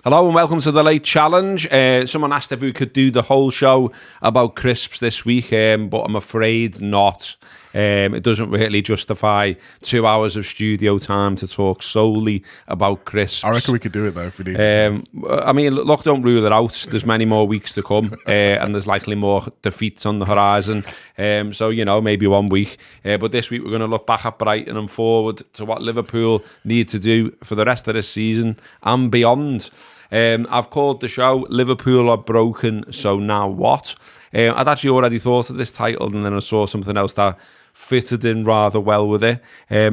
Hello and welcome to the Late Challenge. Someone asked if we could do the whole show about crisps this week, but I'm afraid not. It doesn't really justify 2 hours of studio time to talk solely about crisps. I reckon we could do it though if we need to. I mean, look, don't rule it out. There's many more weeks to come, and there's likely more defeats on the horizon. So, maybe 1 week. But this week we're going to look back at Brighton and forward to what Liverpool need to do for the rest of this season and beyond. I've called the show Liverpool Are Broken, So Now What? I'd actually already thought of this title, and then I saw something else that fitted in rather well with it.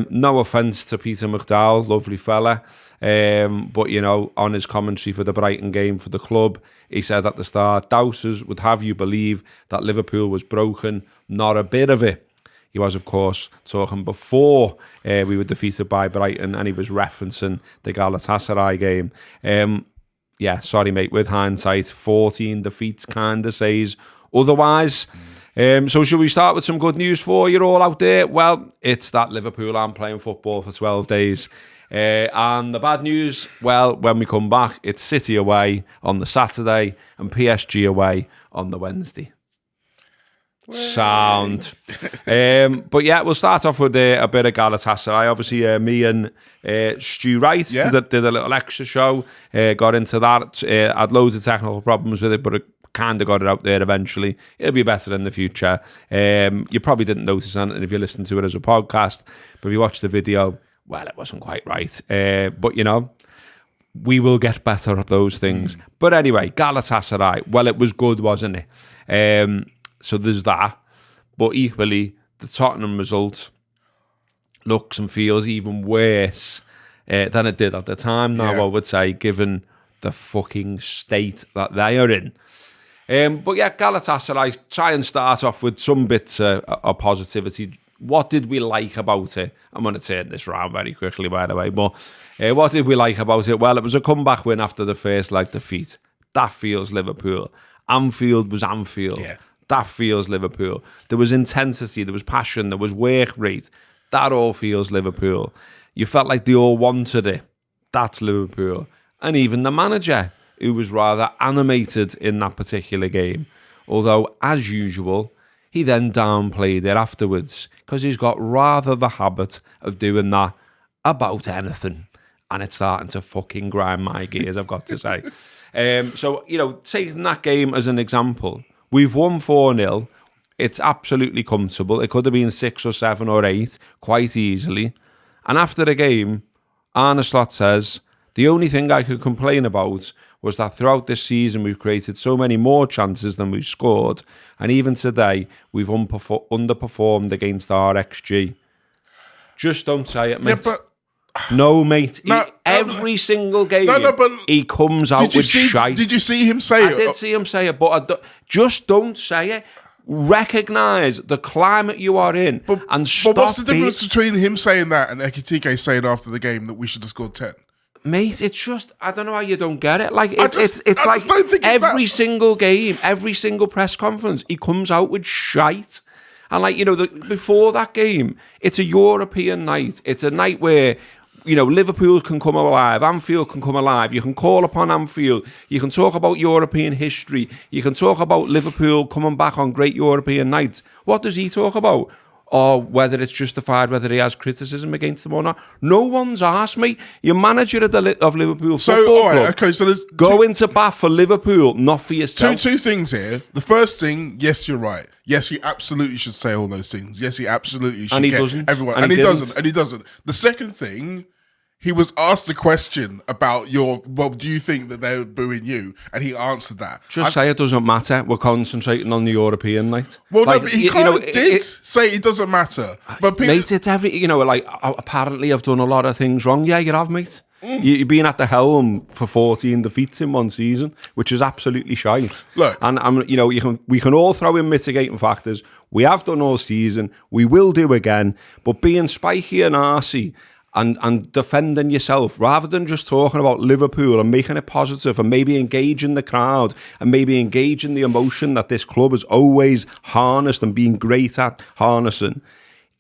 No offence to Peter McDowell, lovely fella, but on his commentary for the Brighton game for the club, he said at the start, "Dousers would have you believe that Liverpool was broken, not a bit of it." He was, of course, talking before we were defeated by Brighton, and he was referencing the Galatasaray game. Yeah, sorry, mate, with hindsight, 14 defeats kind of says otherwise. So should we start with some good news for you all out there? Well, it's that Liverpool aren't playing football for 12 days. And the bad news, well, when we come back, it's City away on the Saturday and PSG away on the Wednesday. Sound. But yeah, we'll start off with a bit of Galatasaray. Obviously, me and Stu Wright did a little extra show, got into that, had loads of technical problems with it, but it kind of got it out there eventually. It'll be better in the future. You probably didn't notice anything if you listened to it as a podcast, but if you watched the video, well, it wasn't quite right. But we will get better at those things. But anyway, Galatasaray, well, it was good, wasn't it? So there's that. But equally, the Tottenham result looks and feels even worse than it did at the time now, I would say, given the fucking state that they are in. But yeah, Galatasaray, try and start off with some bits of positivity. What did we like about it? I'm going to turn this round very quickly, by the way. But what did we like about it? Well, it was a comeback win after the first leg defeat. That feels Liverpool. Anfield was Anfield. Yeah. That feels Liverpool. There was intensity, there was passion, there was work rate. That all feels Liverpool. You felt like they all wanted it. That's Liverpool. And even the manager, who was rather animated in that particular game. Although, as usual, he then downplayed it afterwards because he's got rather the habit of doing that about anything. And it's starting to fucking grind my gears, I've got to say. So, taking that game as an example, we've won 4-0. It's absolutely comfortable. It could have been 6 or 7 or 8 quite easily. And after the game, Arne Slot says, "The only thing I could complain about was that throughout this season we've created so many more chances than we've scored. And even today, we've underperformed against our XG." Just don't say it, mate. Yeah, but... No, mate. Every single game, but he comes out with shite. Did you see him say it? I did see him say it, but just don't say it. Recognise the climate you are in and stop. But what's the difference between him saying that and Ekitike saying after the game that we should have scored 10? Mate, it's just, I don't know how you don't get it. Like it's like every single game, every single press conference, he comes out with shite. And before that game, it's a European night. It's a night where Liverpool can come alive, Anfield can come alive. You can call upon Anfield. You can talk about European history. You can talk about Liverpool coming back on great European nights. What does he talk about? Or whether it's justified, whether he has criticism against them or not. No one's asked me. You're manager of Liverpool Football Club. Okay, so there's go into bat for Liverpool, not for yourself. Two things here. The first thing, yes, you're right. Yes, he absolutely should say all those things. Yes, he absolutely should. And he doesn't. Everyone. And he doesn't. And he doesn't. The second thing, he was asked a question about do you think that they're booing you? And he answered that. Just say it doesn't matter. We're concentrating on the European night. Well, no, but he kind of did say it doesn't matter. But mate, it's every, apparently I've done a lot of things wrong. Yeah, you have, mate. You've been at the helm for 14 defeats in one season, which is absolutely shite. Look, and we can all throw in mitigating factors. We have done all season. We will do again. But being spiky and arsey and defending yourself rather than just talking about Liverpool and making it positive and maybe engaging the crowd and maybe engaging the emotion that this club has always harnessed and been great at harnessing.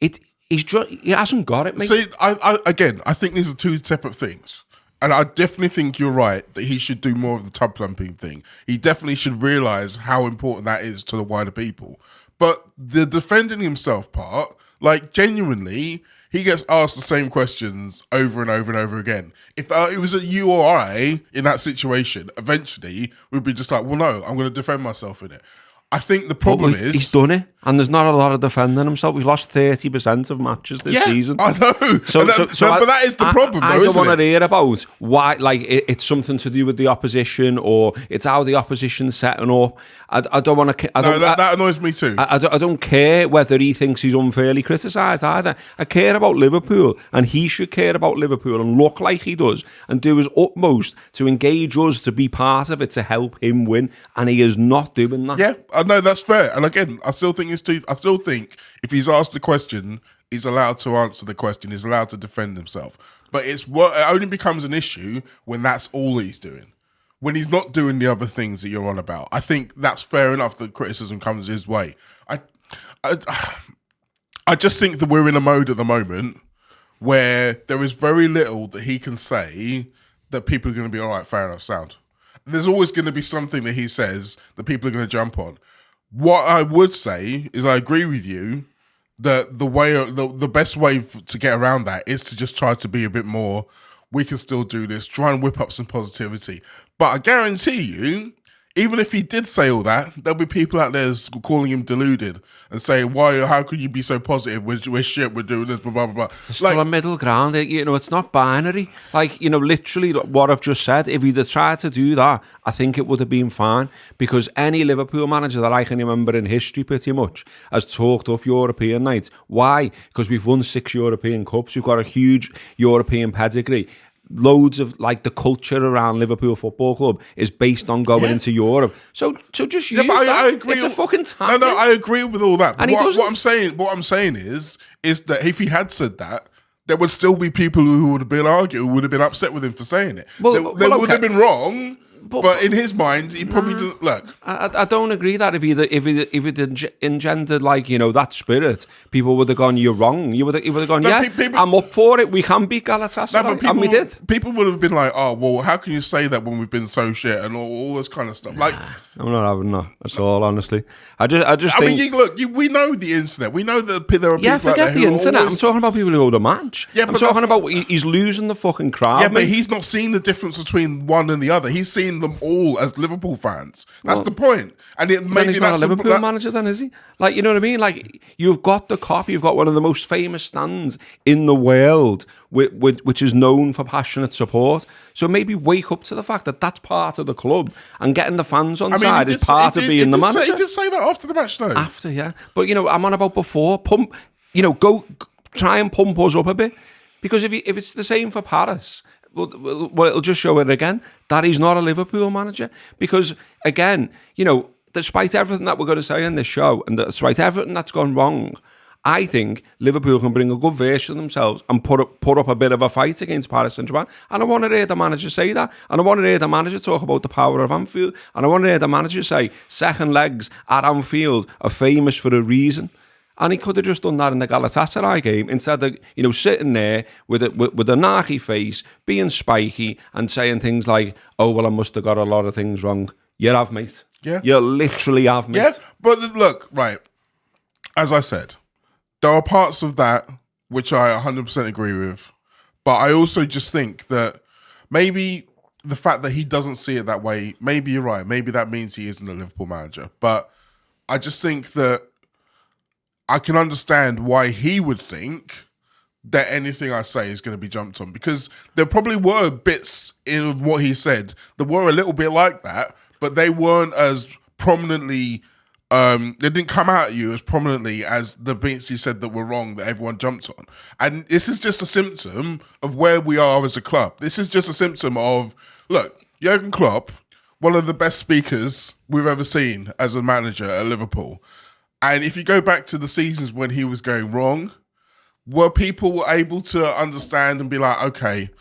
He hasn't got it, mate. See, I think these are two separate things. And I definitely think you're right that he should do more of the tub thumping thing. He definitely should realise how important that is to the wider people. But the defending himself part, like genuinely, he gets asked the same questions over and over and over again. If it was you or I in that situation, eventually we'd be just like, well, no, I'm going to defend myself in it. I think the problem is... He's done it, and there's not a lot of defending himself. We've lost 30% of matches this season. I know. But that is the problem, though, I don't want to hear about why, like, it's something to do with the opposition, or it's how the opposition's setting up. I don't want to... That annoys me too. I don't care whether he thinks he's unfairly criticised either. I care about Liverpool, and he should care about Liverpool and look like he does, and do his utmost to engage us, to be part of it, to help him win, and he is not doing that. Yeah, I know, that's fair. And again, I still think if he's asked the question, he's allowed to answer the question. He's allowed to defend himself. But it only becomes an issue when that's all he's doing. When he's not doing the other things that you're on about. I think that's fair enough that criticism comes his way. I just think that we're in a mode at the moment where there is very little that he can say that people are going to be all right, fair enough, sound. There's always going to be something that he says that people are going to jump on. What I would say is I agree with you that the best way to get around that is to just try to be a bit more, we can still do this, try and whip up some positivity. But I guarantee you, even if he did say all that, there'll be people out there calling him deluded and saying, how could you be so positive? We're shit, we're doing this, blah, blah, blah. There's still a middle ground. It's not binary. Literally what I've just said, if he'd have tried to do that, I think it would have been fine, because any Liverpool manager that I can remember in history pretty much has talked up European nights. Why? Because we've won 6 European Cups. We've got a huge European pedigree. Loads of the culture around Liverpool Football Club is based on going into Europe. So just use that. I agree. It's a fucking time. No, I agree with all that. But what I'm saying is that if he had said that, there would still be people who would have been arguing, who would have been upset with him for saying it. They would have been wrong. But in his mind, he probably didn't look. I don't agree that if it engendered that spirit, people would have gone, "You're wrong." He would have gone, I'm up for it. We can beat Galatasaray, and we did. People would have been like, "Oh, well, how can you say that when we've been so shit and all this kind of stuff?" I'm not having that. That's all, honestly. I think. We know the internet. We know that there are people out there forget the internet. I'm talking about people who go to match. Yeah, I'm talking about he's losing the fucking crowd. Yeah, but he's not seeing the difference between one and the other. He's seeing them all as Liverpool fans. That's the point. And he's not a Liverpool manager then, is he? You know what I mean? You've got the Kop, you've got one of the most famous stands in the world, which is known for passionate support. So maybe wake up to the fact that that's part of the club, and getting the fans on side is part of being the manager. He did say that after the match, though. After, yeah. But, I'm on about before. Go try and pump us up a bit. Because if it's the same for Paris, well, it'll just show it again that he's not a Liverpool manager. Because, again, despite everything that we're going to say in this show, and despite everything that's gone wrong, I think Liverpool can bring a good version of themselves and put up a bit of a fight against Paris Saint-Germain. And I want to hear the manager say that. And I want to hear the manager talk about the power of Anfield. And I want to hear the manager say second legs at Anfield are famous for a reason. And he could have just done that in the Galatasaray game instead of, sitting there with a narky face, being spiky and saying things like, "Oh, well, I must have got a lot of things wrong." You have, mate. Yeah. You literally have, mate. Yeah, but look, right, as I said, there are parts of that which I 100% agree with, but I also just think that maybe the fact that he doesn't see it that way, maybe you're right. Maybe that means he isn't a Liverpool manager. But I just think that I can understand why he would think that anything I say is going to be jumped on, because there probably were bits in what he said that were a little bit like that, but they weren't as prominently, they didn't come out at you as prominently as the bits he said that were wrong that everyone jumped on. And this is just a symptom of where we are as a club. This is just a symptom of, look, Jurgen Klopp, one of the best speakers we've ever seen as a manager at Liverpool. And if you go back to the seasons when he was going wrong, were people able to understand and be like, okay,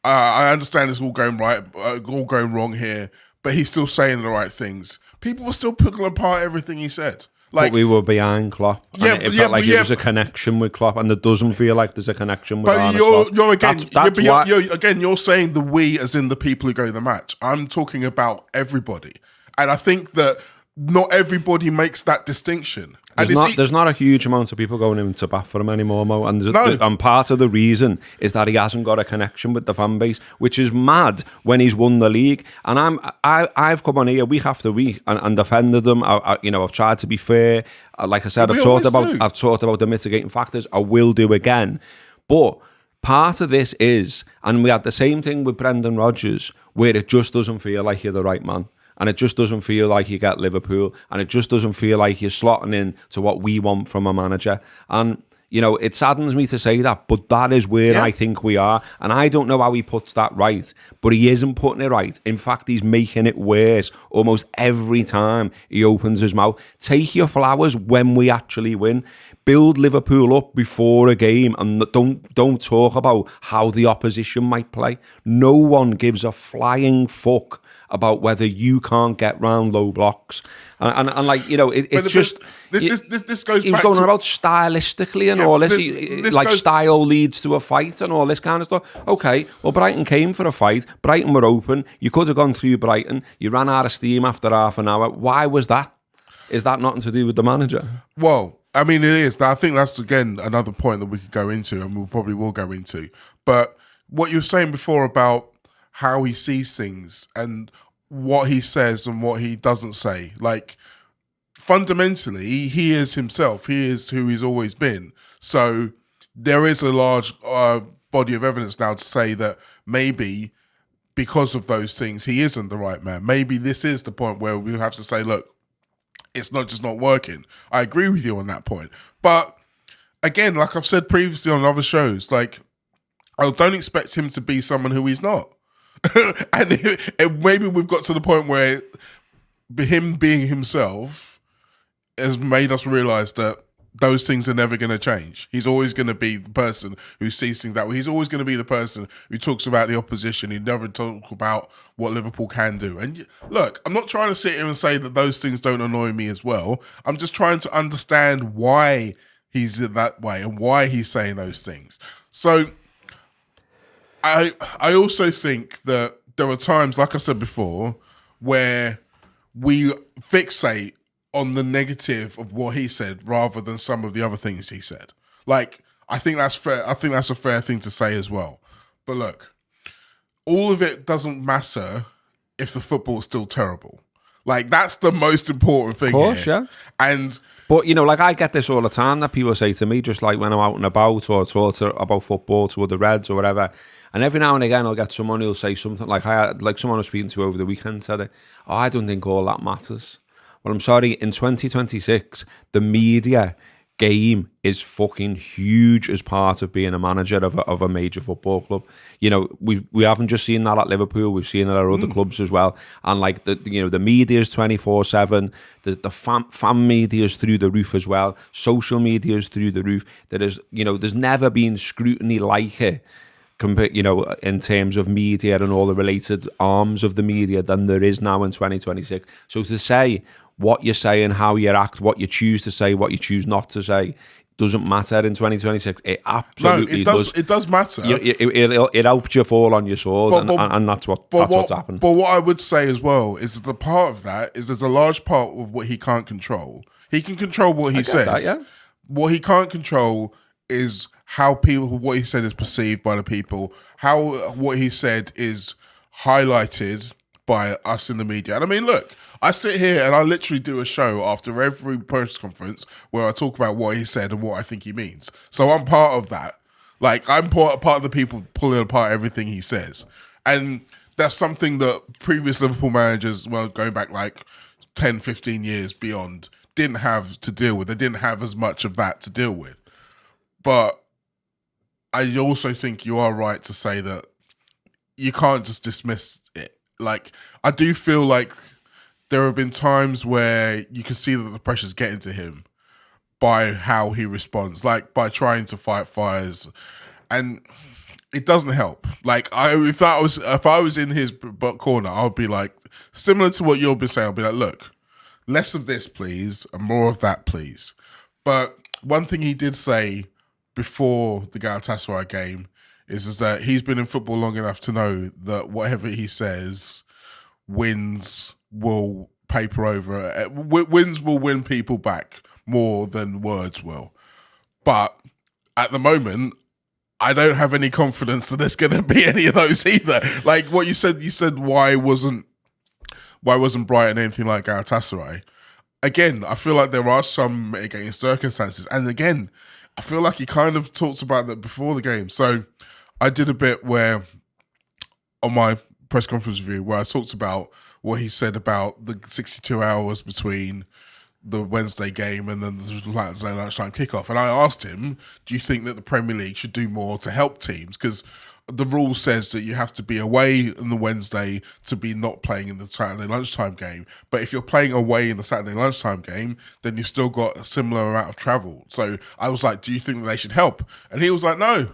I understand it's all going right, all going wrong here, but he's still saying the right things. People were still picking apart everything he said. But we were behind Klopp. And it felt like there was a connection with Klopp, and it doesn't feel like there's a connection with Arne Slot. You're saying the we as in the people who go to the match. I'm talking about everybody. And I think that not everybody makes that distinction. There's not a huge amount of people going into bat for him anymore, Mo. And part of the reason is that he hasn't got a connection with the fan base, which is mad when he's won the league. And I've come on here week after week and defended them. I've tried to be fair. Like I said, I've talked about the mitigating factors. I will do again. But part of this is, and we had the same thing with Brendan Rodgers, where it just doesn't feel like you're the right man. And it just doesn't feel like you get Liverpool. And it just doesn't feel like you're slotting in to what we want from a manager. And, it saddens me to say that, but that is where I think we are. And I don't know how he puts that right, but he isn't putting it right. In fact, he's making it worse almost every time he opens his mouth. Take your flowers when we actually win. Build Liverpool up before a game and don't talk about how the opposition might play. No one gives a flying fuck about whether you can't get round low blocks. And it's just... This goes he was back going to, on about stylistically and all this. Style leads to a fight and all this kind of stuff. Okay, well, Brighton came for a fight. Brighton were open. You could have gone through Brighton. You ran out of steam after half an hour. Why was that? Is that nothing to do with the manager? Well, I mean, it is. I think that's, again, another point that we could go into, and we probably will go into. But what you were saying before about how he sees things and what he says and what he doesn't say. Like, fundamentally, he is himself. He is who he's always been. So there is a large body of evidence now to say that maybe because of those things, he isn't the right man. Maybe this is the point where we have to say, look, it's not just not working. I agree with you on that point. But again, like I've said previously on other shows, like, I don't expect him to be someone who he's not. and maybe we've got to the point where him being himself has made us realize that those things are never going to change. He's always going to be the person who sees things that way. He's always going to be the person who talks about the opposition. He never talks about what Liverpool can do. And look, I'm not trying to sit here and say that those things don't annoy me as well. I'm just trying to understand why he's that way and why he's saying those things. So I also think that there are times, like I said before, where we fixate on the negative of what he said rather than some of the other things he said. Like, I think that's fair. I think that's a fair thing to say as well. But look, all of it doesn't matter if the football is still terrible. Like, that's the most important thing. Of course, here. Yeah. But, like, I get this all the time that people say to me, just like when I'm out and about or talk about football to other Reds or whatever. And every now and again, I'll get someone who'll say something like someone I was speaking to over the weekend said, I don't think all that matters. Well, I'm sorry, in 2026, the media game is fucking huge as part of being a manager of a major football club. We haven't just seen that at Liverpool, we've seen it at other clubs as well. And like the media is 24/7, the fan media is through the roof as well, social media is through the roof. There's never been scrutiny like it. In terms of media and all the related arms of the media than there is now in 2026. So to say what you say and how you act, what you choose to say, what you choose not to say, doesn't matter in 2026. It absolutely does. It does matter. It helps you fall on your sword, and that's what's happened. But what I would say as well is the part of that is there's a large part of what he can't control. He can control what he says. That, yeah. What he can't control is how what he said is perceived by the people, how what he said is highlighted by us in the media. And I mean, look, I sit here and I literally do a show after every press conference where I talk about what he said and what I think he means. So I'm part of that. Like, I'm part of the people pulling apart everything he says. And that's something that previous Liverpool managers, well, going back like 10, 15 years beyond, didn't have to deal with. They didn't have as much of that to deal with. But I also think you are right to say that you can't just dismiss it. Like, I do feel like there have been times where you can see that the pressure's getting to him by how he responds, like by trying to fight fires, and it doesn't help. Like, if I was in his corner, I would be like, similar to what you'll be saying, I'll be like, look, less of this, please, and more of that, please. But one thing he did say before the Galatasaray game is that he's been in football long enough to know that whatever he says, wins will paper over. Wins will win people back more than words will. But at the moment, I don't have any confidence that there's going to be any of those either. Like what you said why wasn't Brighton anything like Galatasaray? Again, I feel like there are some mitigating circumstances. And again, I feel like he kind of talked about that before the game. So I did a bit where, on my press conference review, where I talked about what he said about the 62 hours between the Wednesday game and then the lunchtime kickoff. And I asked him, do you think that the Premier League should do more to help teams? Because the rule says that you have to be away on the Wednesday to be not playing in the Saturday lunchtime game. But if you're playing away in the Saturday lunchtime game, then you've still got a similar amount of travel. So I was like, do you think that they should help? And he was like, no.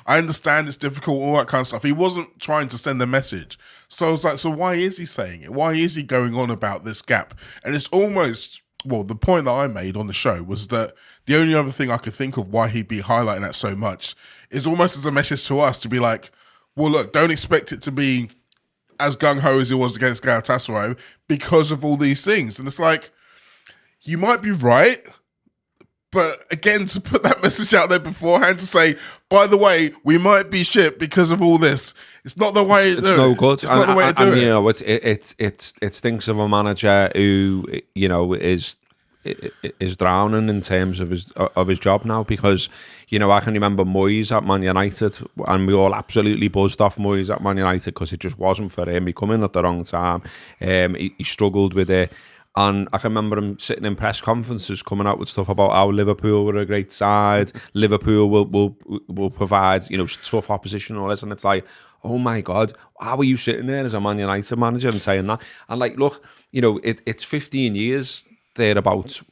I understand it's difficult, all that kind of stuff. He wasn't trying to send a message. So I was like, so why is he saying it? Why is he going on about this gap? And it's almost, well, the point that I made on the show was that the only other thing I could think of why he'd be highlighting that so much is almost as a message to us to be like, well, look, don't expect it to be as gung-ho as it was against Galatasaray because of all these things. And it's like, you might be right, but again, to put that message out there beforehand to say, by the way, we might be shit because of all this. It's not the way to do it. It's no good. It's not the way to do it. You know, it stinks of a manager who, you know, is drowning in terms of his job now, because, you know, I can remember Moyes at Man United, and we all absolutely buzzed off Moyes at Man United because it just wasn't for him. He come in at the wrong time. He struggled with it. And I can remember him sitting in press conferences coming out with stuff about how Liverpool were a great side. Liverpool will provide, you know, tough opposition and all this. And it's like, oh my God, how are you sitting there as a Man United manager and saying that? And like, look, you know, it's 15 years thereabouts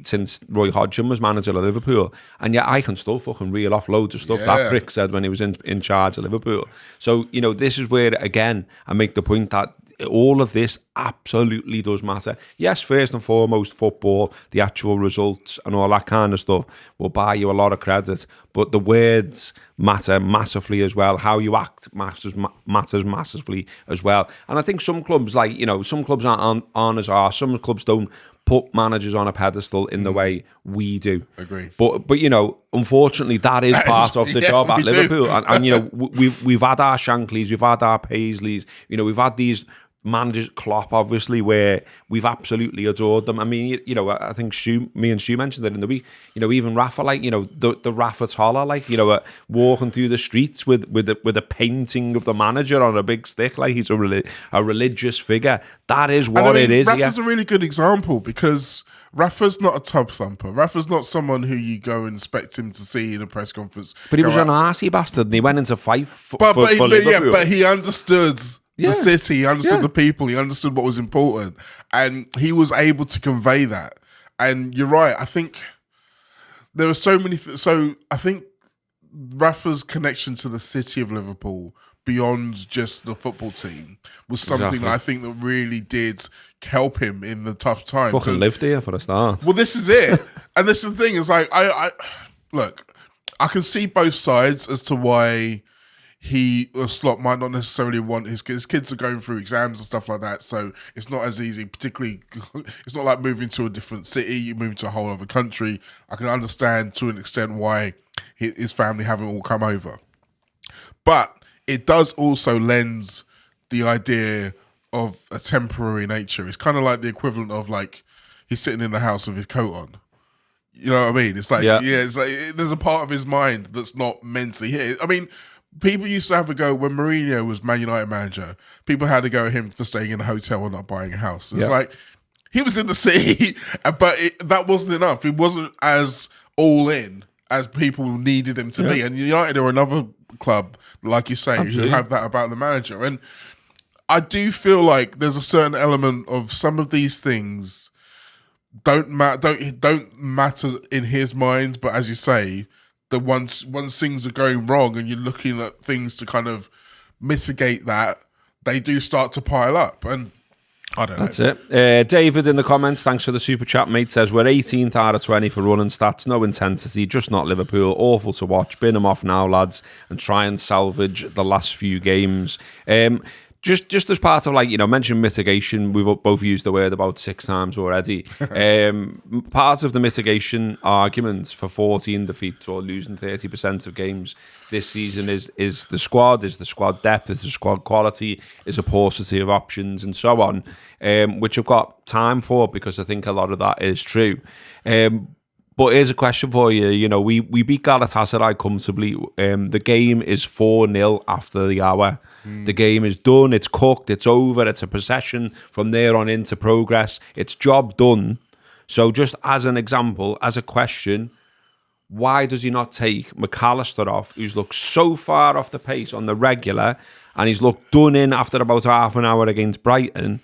since Roy Hodgson was manager of Liverpool, and yet I can still fucking reel off loads of stuff that prick said when he was in charge of Liverpool. So, you know, this is where, again, I make the point that all of this absolutely does matter. Yes, first and foremost, football, the actual results and all that kind of stuff will buy you a lot of credit, but the words matter massively as well. How you act matters massively as well. And I think some clubs, like, you know, some clubs aren't as are. Some clubs don't put managers on a pedestal in the way we do. Agree. But you know, unfortunately, that is part of the job at Liverpool. And you know, we've had our Shankleys, we've had our Paisleys, you know, we've had these managers, Klopp, obviously, where we've absolutely adored them. I mean, you know, I think me and Stu mentioned it in the week. You know, even Rafa, like, you know, the Rafa Toller, like, you know, walking through the streets with a painting of the manager on a big stick, like he's a religious figure. That is what it is. Rafa's a really good example, because Rafa's not a tub thumper. Rafa's not someone who you go and expect him to see in a press conference. But he was an arsey bastard, and he went into fight for Liverpool. Yeah, but he understood the city, he understood the people, he understood what was important, and he was able to convey that. And you're right, I think there were so many so I think Rafa's connection to the city of Liverpool beyond just the football team was something that I think that really did help him in the tough times. Fucking lived here for a start. Well, this is it. And this is the thing, is like, I look, I can see both sides as to why Slot might not necessarily want his kids are going through exams and stuff like that, so it's not as easy, particularly, it's not like moving to a different city, you move to a whole other country. I can understand to an extent why his family haven't all come over. But it does also lend the idea of a temporary nature. It's kind of like the equivalent of, like, he's sitting in the house with his coat on. You know what I mean? It's like, it's like there's a part of his mind that's not mentally here. I mean, people used to have a go when Mourinho was Man United manager. People had to go at him for staying in a hotel or not buying a house. It's like, he was in the city, but that wasn't enough. He wasn't as all in as people needed him to be. And United are another club, like you say, who have that about the manager. And I do feel like there's a certain element of some of these things don't matter in his mind, but as you say, the once things are going wrong and you're looking at things to kind of mitigate that, they do start to pile up. And I don't know. That's it. David in the comments, thanks for the super chat, mate, says, we're 18th out of 20 for running stats, no intensity, just not Liverpool, awful to watch, bin them off now, lads, and try and salvage the last few games. Just as part of, like, mentioning mitigation, we've both used the word about 6 times already. Part of the mitigation arguments for 14 defeats or losing 30% of games this season is the squad depth, is the squad quality, is a paucity of options, and so on, which I've got time for because I think a lot of that is true. But here's a question for you. We beat Galatasaray comfortably. The game is 4-0 after the hour. The game is done. It's cooked. It's over. It's a possession from there on into progress. It's job done. So just as an example, as a question, why does he not take McAllister off, who's looked so far off the pace on the regular, and he's looked done in after about half an hour against Brighton?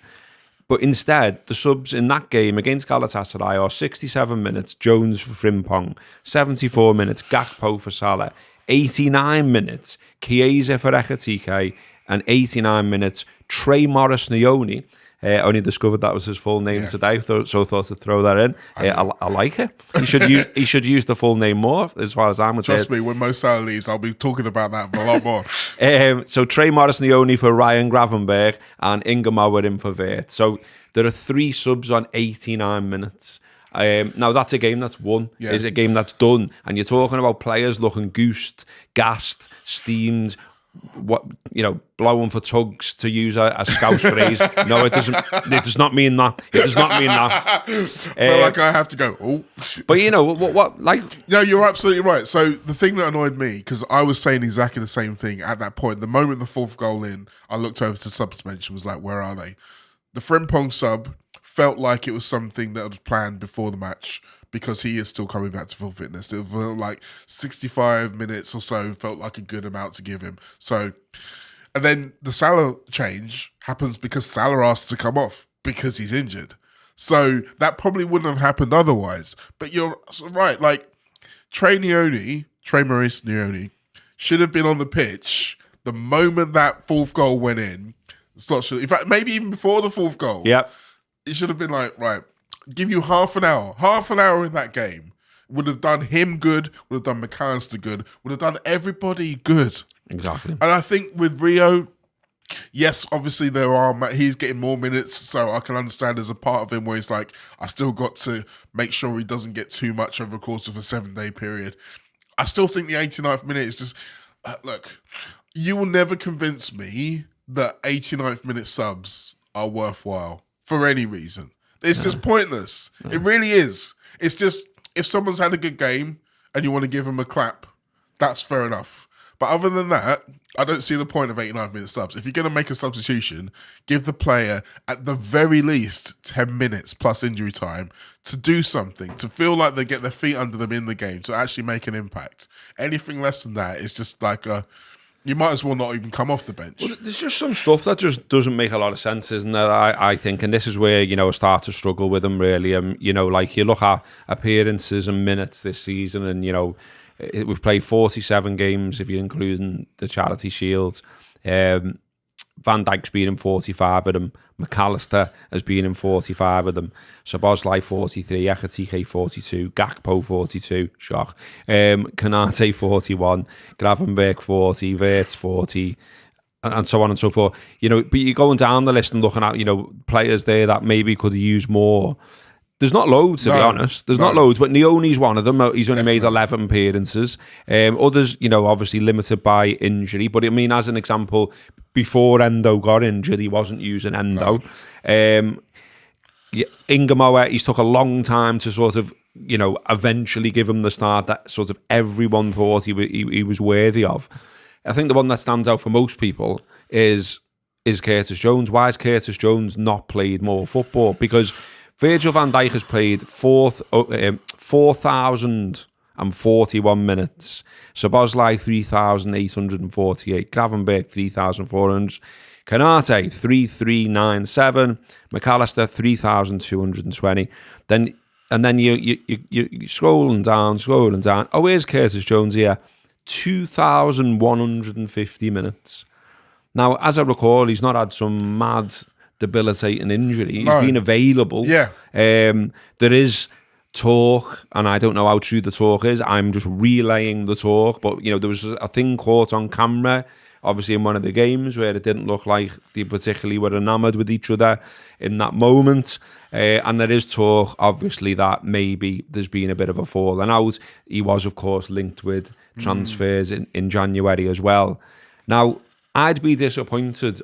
But instead, the subs in that game against Galatasaray are 67 minutes, Jones for Frimpong, 74 minutes, Gakpo for Salah, 89 minutes, Kaza for Ekitike, and 89 minutes, Trey Morris-Nioni. Only discovered that was his full name today, so thought to throw that in. I like it. He should use the full name more, as far as I'm concerned. Trust me, when Mo Salah leaves, I'll be talking about that a lot more. So Trey Morris-Nioni for Ryan Gravenberch and Inga Mauer in for Vert. So there are 3 subs on 89 minutes. Now that's a game that's won. Yeah. It's a game that's done. And you're talking about players looking goosed, gassed, steamed, blowing for tugs, to use a Scouse phrase. No, it doesn't. It does not mean that. It does not mean that. But like, I have to go. Oh, but what? Like, no, you're absolutely right. So the thing that annoyed me, because I was saying exactly the same thing at that point. The moment the 4th goal in, I looked over to subs was like, where are they? The Frimpong sub felt like it was something that was planned before the match, because he is still coming back to full fitness. It felt like 65 minutes or so felt like a good amount to give him. So, and then the Salah change happens because Salah asked to come off because he's injured. So that probably wouldn't have happened otherwise. But you're right, like Trey Morris-Nioni should have been on the pitch the moment that 4th goal went in. In fact, maybe even before the 4th goal. Yep. It should have been like, right, give you half an hour in that game would have done him good, would have done McAllister good, would have done everybody good. Exactly. And I think with Rio, yes, obviously he's getting more minutes, so I can understand there's a part of him where he's like, I still got to make sure he doesn't get too much over the course of a 7-day period. I still think the 89th minute is just, look, you will never convince me that 89th minute subs are worthwhile for any reason. It's just pointless. It really is. It's just, if someone's had a good game and you want to give them a clap, that's fair enough. But other than that, I don't see the point of 89-minute subs. If you're going to make a substitution, give the player, at the very least, 10 minutes plus injury time to do something, to feel like they get their feet under them in the game, to actually make an impact. Anything less than that is just like you might as well not even come off the bench. Well, there's just some stuff that just doesn't make a lot of sense, isn't there? I think, and this is where, I start to struggle with them, really. Like, you look at appearances and minutes this season, and, we've played 47 games, if you're including the Charity Shield. Van Dijk's been in 45 of them. McAllister has been in 45 of them. Szoboszlai 43, Ekitike 42, Gakpo 42, shock. Konate 41, Gravenberch 40, Wirtz 40, and so on and so forth. But you're going down the list and looking at, players there that maybe could use more. There's not loads, to be honest. There's not loads, but Nioni's one of them. He's only made 11 appearances. Others, obviously limited by injury. But I mean, as an example, before Endo got injured, he wasn't using Endo. No. Inga Mauer, he's took a long time to sort of, eventually give him the start that sort of everyone thought he was worthy of. I think the one that stands out for most people is Curtis Jones. Why has Curtis Jones not played more football? Because Virgil van Dijk has played 4,041 minutes. Szoboszlai 3,848. Gravenberch 3,400. Konate 3,397. McAllister 3,220. And then you scrolling down. Oh, where's Curtis Jones here? 2,150 minutes. Now, as I recall, he's not had some mad debilitating injury. He's been available. Yeah. There is talk, and I don't know how true the talk is. I'm just relaying the talk. But, there was a thing caught on camera, obviously in one of the games, where it didn't look like they particularly were enamoured with each other in that moment. And there is talk, obviously, that maybe there's been a bit of a falling out. He was, of course, linked with transfers in January as well. Now, I'd be disappointed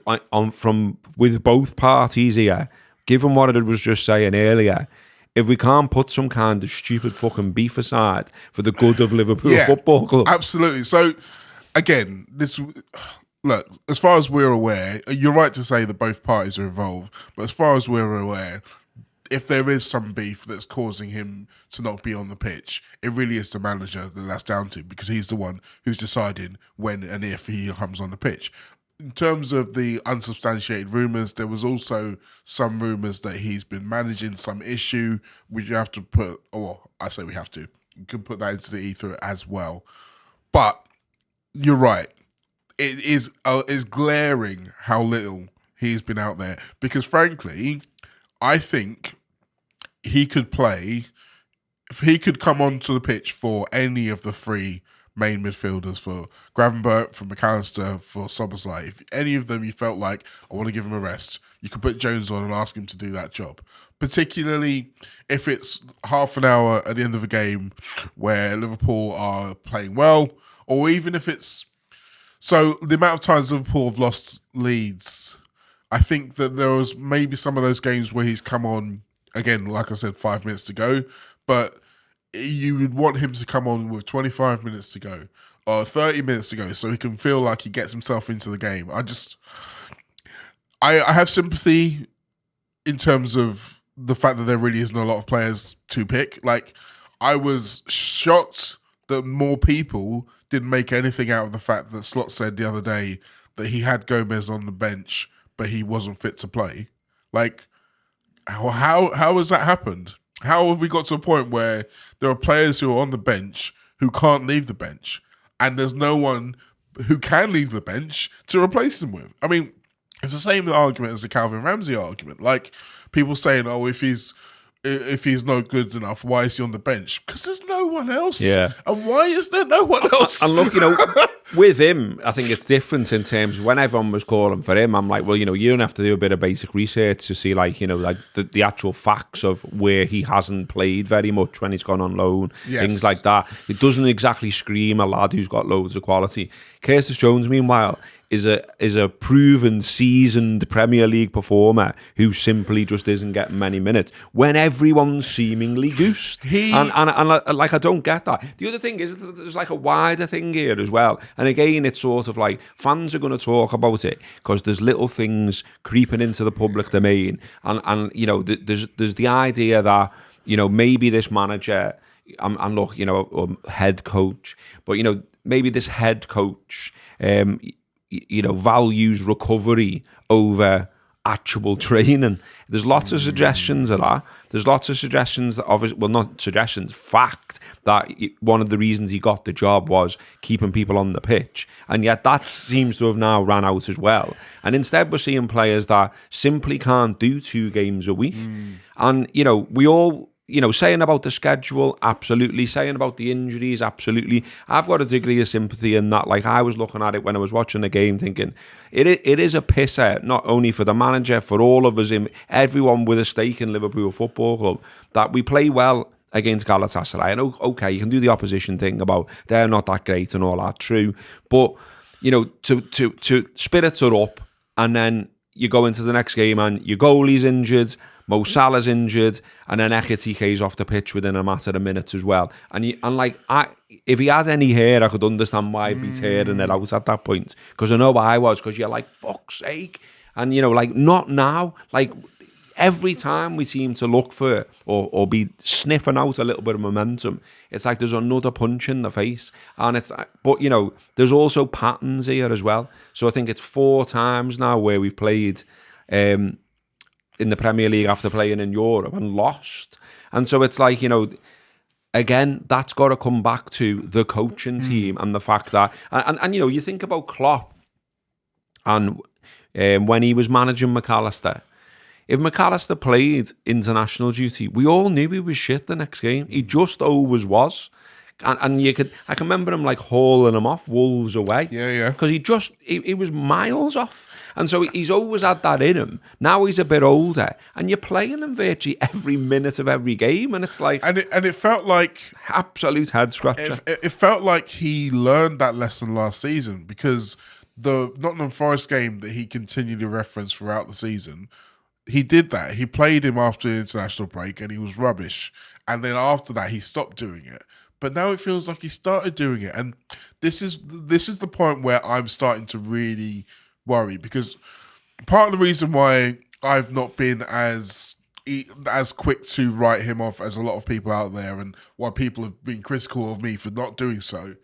with both parties here, given what I was just saying earlier, if we can't put some kind of stupid fucking beef aside for the good of Liverpool Football Club. Absolutely. So, again, look, as far as we're aware, you're right to say that both parties are involved, but as far as we're aware, if there is some beef that's causing him to not be on the pitch, it really is the manager that's down to, because he's the one who's deciding when and if he comes on the pitch. In terms of the unsubstantiated rumours, there was also some rumours that he's been managing some issue, which you have to put, or I say we have to, you can put that into the ether as well. But you're right. It is glaring how little he's been out there, because frankly, I think he could play, if he could come onto the pitch for any of the three main midfielders, for Gravenberch, for McAllister, for Szoboszlai, if any of them you felt like, I want to give him a rest, you could put Jones on and ask him to do that job. Particularly if it's half an hour at the end of a game where Liverpool are playing well, or even if it's... So the amount of times Liverpool have lost leads, I think that there was maybe some of those games where he's come on, again, like I said, 5 minutes to go, but you would want him to come on with 25 minutes to go or 30 minutes to go so he can feel like he gets himself into the game. I have sympathy in terms of the fact that there really isn't a lot of players to pick. Like, I was shocked that more people didn't make anything out of the fact that Slot said the other day that he had Gomez on the bench, but he wasn't fit to play. Like, how has that happened? How have we got to a point where there are players who are on the bench who can't leave the bench, and there's no one who can leave the bench to replace them with? I mean, it's the same argument as the Calvin Ramsey argument. Like, people saying, oh, if he's not good enough, why is he on the bench? Because there's no one else. Yeah. And why is there no one else? And look, with him, I think it's different in terms of when everyone was calling for him, I'm like, well, you don't have to do a bit of basic research to see, like, the actual facts of where he hasn't played very much when he's gone on loan, things like that. It doesn't exactly scream a lad who's got loads of quality. Curtis Jones, meanwhile, is a proven, seasoned Premier League performer who simply just isn't getting many minutes when everyone's seemingly goosed. And I don't get that. The other thing is there's like a wider thing here as well. And again, it's sort of like fans are going to talk about it because there's little things creeping into the public domain. And there's the idea that, maybe this manager, and look, head coach, but, maybe this head coach, values recovery over actual training. There's lots of suggestions of that. There's lots of suggestions that, obviously, well, not suggestions, fact that one of the reasons he got the job was keeping people on the pitch. And yet that seems to have now ran out as well. And instead we're seeing players that simply can't do 2 games a week. And, we all... saying about the schedule, absolutely. Saying about the injuries, absolutely. I've got a degree of sympathy in that. Like, I was looking at it when I was watching the game thinking, it is a pisser, not only for the manager, for all of us, everyone with a stake in Liverpool Football Club, that we play well against Galatasaray. And okay, you can do the opposition thing about they're not that great and all that, true. But, to spirits are up, and then you go into the next game and your goalie's injured, Mo Salah's injured, and then Ekitike's off the pitch within a matter of minutes as well. If he had any hair, I could understand why he'd be tearing it out at that point. Because I know I was, because you're like, fuck's sake. And, not now. Like, every time we seem to look for or be sniffing out a little bit of momentum, it's like there's another punch in the face. And it's, but, there's also patterns here as well. So I think it's 4 times now where we've played in the Premier League after playing in Europe and lost. And so it's like, again, that's got to come back to the coaching team and the fact that, and you think about Klopp and when he was managing McAllister, if McAllister played international duty, we all knew he was shit the next game. He just always was. And I can remember him like hauling him off Wolves away. Yeah. Because he was miles off. And so he's always had that in him. Now he's a bit older, and you're playing him virtually every minute of every game, and it's like... And it felt like... Absolute head scratcher. It felt like he learned that lesson last season, because the Nottingham Forest game that he continued to reference throughout the season, he did that. He played him after the international break, and he was rubbish. And then after that, he stopped doing it. But now it feels like he started doing it. And this is the point where I'm starting to really worry, because part of the reason why I've not been as quick to write him off as a lot of people out there, and why people have been critical of me for not doing so,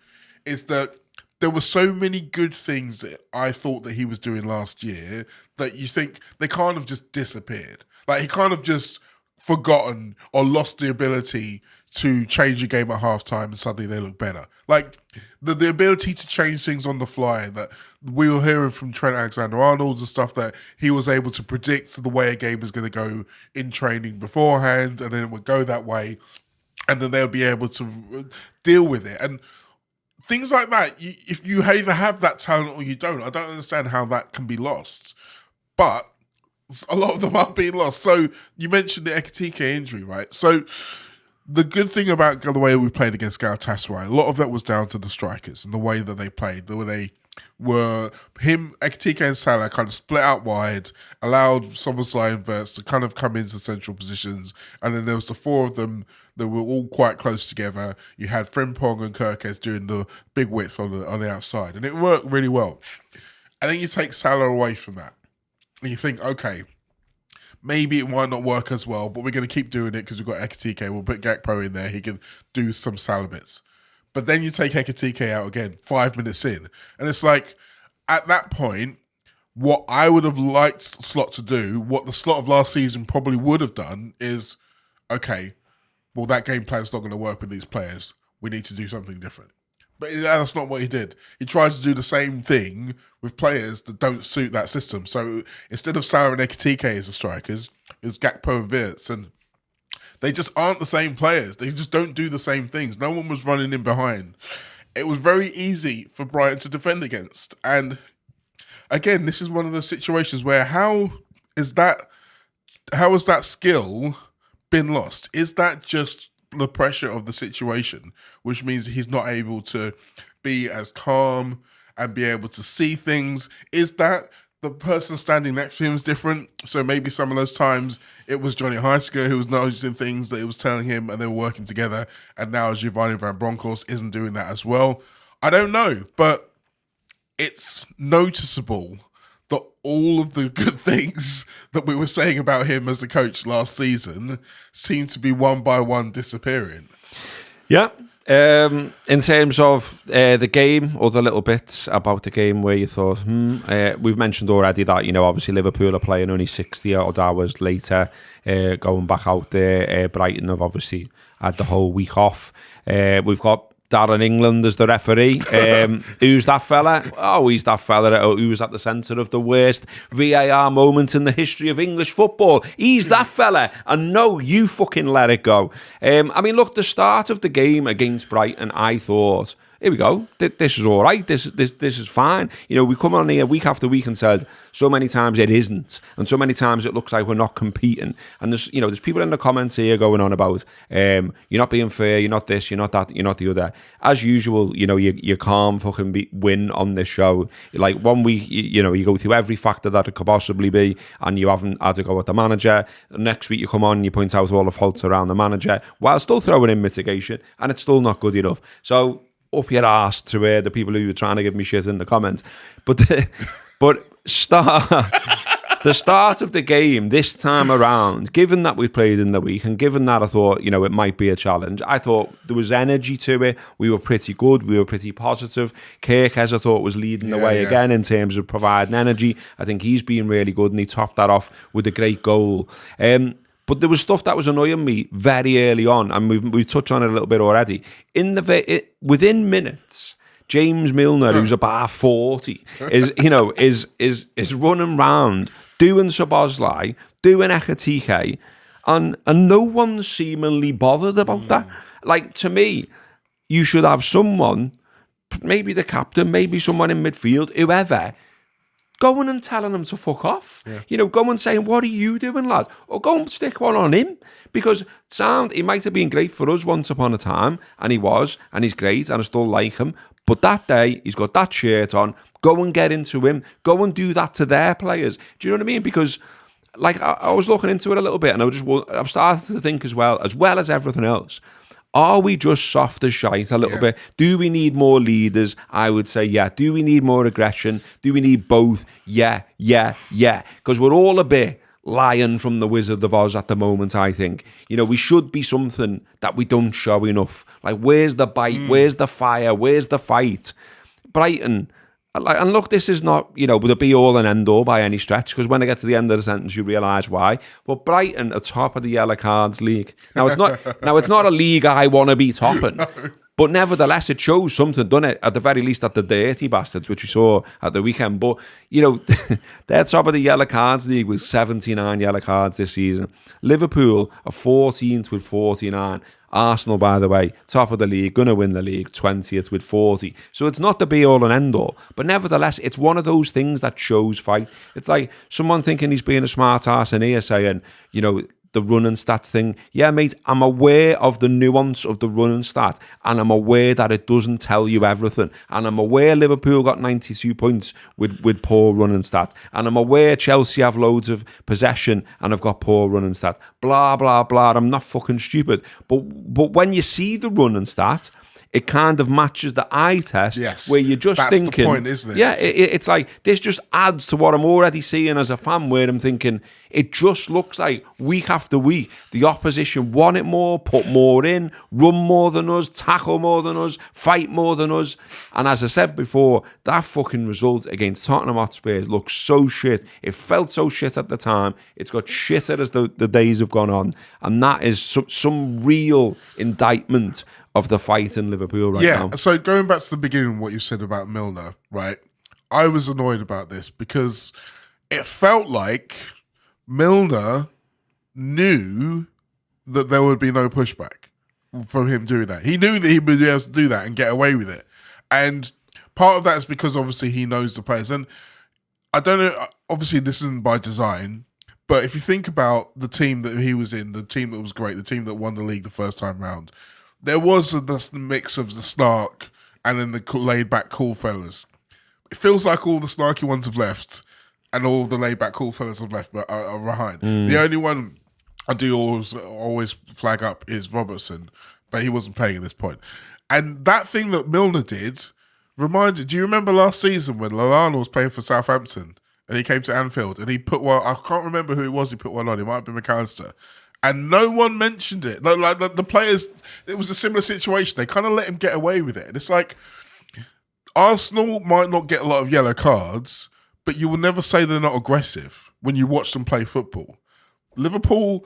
is that there were so many good things that I thought that he was doing last year that you think they kind of just disappeared. Like, he kind of just forgotten or lost the ability to change a game at halftime and suddenly they look better. Like, the ability to change things on the fly that we were hearing from Trent Alexander-Arnold and stuff, that he was able to predict the way a game was going to go in training beforehand, and then it would go that way, and then they'll be able to deal with it. And things like that, if you either have that talent or you don't, I don't understand how that can be lost. But a lot of them are being lost. So you mentioned the Ekitike injury, right? So the good thing about the way we played against Galatasaray, a lot of that was down to the strikers and the way that they played. The way they were, Ekitike and Salah kind of split out wide, allowed Szoboszlai and Wirtz to kind of come into central positions, and then there was the four of them that were all quite close together. You had Frimpong and Kirkes doing the big widths on the outside, and it worked really well. And then you take Salah away from that, and you think, okay, maybe it might not work as well, but we're going to keep doing it because we've got Ekitike. We'll put Gakpo in there. He can do some Salah bits. But then you take Ekitike out again, 5 minutes in. And it's like, at that point, what I would have liked Slot to do, what the Slot of last season probably would have done is, okay, well, that game plan's not going to work with these players. We need to do something different. But that's not what he did. He tried to do the same thing with players that don't suit that system. So instead of Salah and Ekitike as the strikers, it's Gakpo and Wirtz, and they just aren't the same players. They just don't do the same things. No one was running in behind. It was very easy for Brighton to defend against. And again, this is one of those situations where how has that skill been lost? Is that just the pressure of the situation, which means he's not able to be as calm and be able to see things? Is that the person standing next to him is different? So maybe some of those times it was Johnny Heisker who was noticing things that it was telling him, and they were working together, and now Giovanni Van Bronckhorst isn't doing that as well. I don't know, but it's noticeable that all of the good things that we were saying about him as the coach last season seem to be one by one disappearing. Yeah. In terms of the game, other little bits about the game where you thought, we've mentioned already that, obviously Liverpool are playing only 60 odd hours later, going back out there. Brighton have obviously had the whole week off. We've got Darren England as the referee. Who's that fella? Oh, he's that fella who was at the centre of the worst VAR moment in the history of English football. He's that fella. And no, you fucking let it go. Look, the start of the game against Brighton, I thought, here we go. This is all right. This is fine. We come on here week after week and said so many times it isn't, and so many times it looks like we're not competing. And there's people in the comments here going on about you're not being fair, you're not this, you're not that, you're not the other. As usual, you can't fucking win on this show. Like 1 week, you go through every factor that it could possibly be, and you haven't had to go at the manager. Next week you come on, and you point out all the faults around the manager, while still throwing in mitigation, and it's still not good enough. So up your arse to the people who were trying to give me shit in the comments. But the start of the game this time around, given that we played in the week, and given that I thought, it might be a challenge, I thought there was energy to it. We were pretty good. We were pretty positive. Kirkes, I thought, was leading the way again in terms of providing energy. I think he's been really good, and he topped that off with a great goal. But there was stuff that was annoying me very early on, and we've touched on it a little bit already. Within minutes, James Milner, who's about 40, is running round doing Szoboszlai, doing Ekitike, and no one's seemingly bothered about that. Like, to me, you should have someone, maybe the captain, maybe someone in midfield, whoever, going and telling him to fuck off. Yeah. Go and saying, what are you doing, lad? Or go and stick one on him. Because he might have been great for us once upon a time, and he was, and he's great, and I still like him. But that day, he's got that shirt on. Go and get into him. Go and do that to their players. Do you know what I mean? Because, like, I was looking into it a little bit, and I've started to think as well as everything else, are we just soft as shite a little bit? Do we need more leaders? I would say, yeah. Do we need more aggression? Do we need both? Yeah. Because we're all a bit Lion from the Wizard of Oz at the moment, I think. We should be something that we don't show enough. Like, where's the bite? Where's the fire? Where's the fight? Brighton, and look, this is not, the be-all and end-all by any stretch, because when I get to the end of the sentence, you realise why. But Brighton are top of the yellow cards league. Now, it's not a league I want to be topping. No. But nevertheless, it shows something, doesn't it? At the very least, at the dirty bastards, which we saw at the weekend. But, they're top of the yellow cards league with 79 yellow cards this season. Liverpool are 14th with 49. Arsenal, by the way, top of the league, going to win the league, 20th with 40. So it's not the be-all and end-all. But nevertheless, it's one of those things that shows fight. It's like someone thinking he's being a smart ass in here saying, the running stats thing. Yeah, mate, I'm aware of the nuance of the running stat, and I'm aware that it doesn't tell you everything. And I'm aware Liverpool got 92 points with poor running stats. And I'm aware Chelsea have loads of possession and have got poor running stats. Blah, blah, blah. I'm not fucking stupid. But when you see the running stat, it kind of matches the eye test, where you're just thinking... That's the point, isn't it? Yeah, it's like, this just adds to what I'm already seeing as a fan, where I'm thinking, it just looks like week after week, the opposition want it more, put more in, run more than us, tackle more than us, fight more than us. And as I said before, that fucking result against Tottenham Hotspur looks so shit. It felt so shit at the time. It's got shitter as the days have gone on. And that is some real indictment of the fight in Liverpool right now. Yeah, so going back to the beginning of what you said about Milner, right? I was annoyed about this because it felt like Milner knew that there would be no pushback from him doing that. He knew that he would be able to do that and get away with it. And part of that is because obviously he knows the players. And I don't know, obviously this isn't by design, but if you think about the team that he was in, the team that was great, the team that won the league the first time round, there was a mix of the snark and then the laid-back cool fellas. It feels like all the snarky ones have left and all the laid-back cool fellas have left, but are behind. The only one I do always flag up is Robertson, but he wasn't playing at this point. And that thing that Milner did reminded... Do you remember last season when Lallana was playing for Southampton and he came to Anfield and he put one... I can't remember who it was he put one on. It might have been McAllister. And no one mentioned it. Like the players, it was a similar situation. They kind of let him get away with it. And it's like, Arsenal might not get a lot of yellow cards, but you will never say they're not aggressive when you watch them play football. Liverpool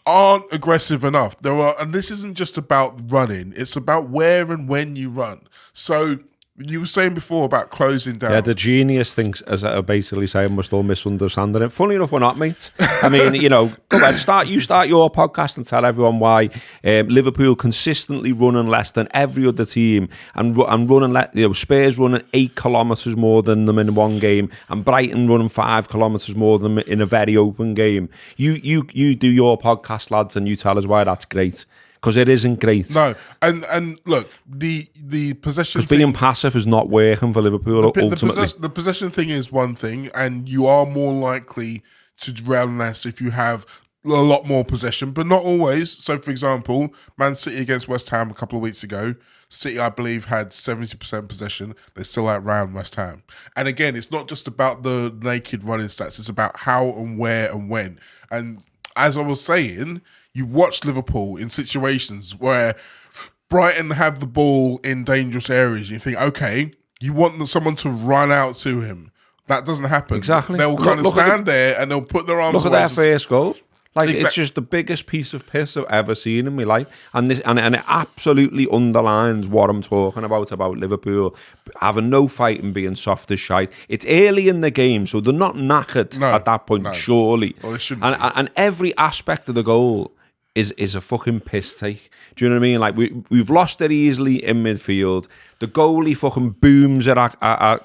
aren't aggressive enough. And this isn't just about running. It's about where and when you run. So you were saying before about closing down. Yeah, the genius thinks, as I basically saying, we're still misunderstanding it. Funny enough, we're not, mate. I mean, go ahead, start your podcast and tell everyone why Liverpool consistently running less than every other team and running, Spurs running 8 kilometres more than them in one game and Brighton running 5 kilometres more than them in a very open game. You do your podcast, lads, and you tell us why that's great. Because it isn't great. No, and look, the possession... Because being passive is not working for Liverpool, ultimately. The possession thing is one thing, and you are more likely to run less if you have a lot more possession, but not always. So, for example, Man City against West Ham a couple of weeks ago, City, I believe, had 70% possession. They still outran West Ham. And again, it's not just about the naked running stats. It's about how and where and when. And as I was saying... You watch Liverpool in situations where Brighton have the ball in dangerous areas. You think, okay, you want someone to run out to him. That doesn't happen. Exactly. They'll kind of stand there and they'll put their arms away. Look at their first goal. Like, it's just the biggest piece of piss I've ever seen in my life. And it absolutely underlines what I'm talking about Liverpool having no fight and being soft as shite. It's early in the game, so they're not knackered at that point, surely. Well, and every aspect of the goal is a fucking piss take. Do you know what I mean? Like, we've lost it easily in midfield. The goalie fucking booms it at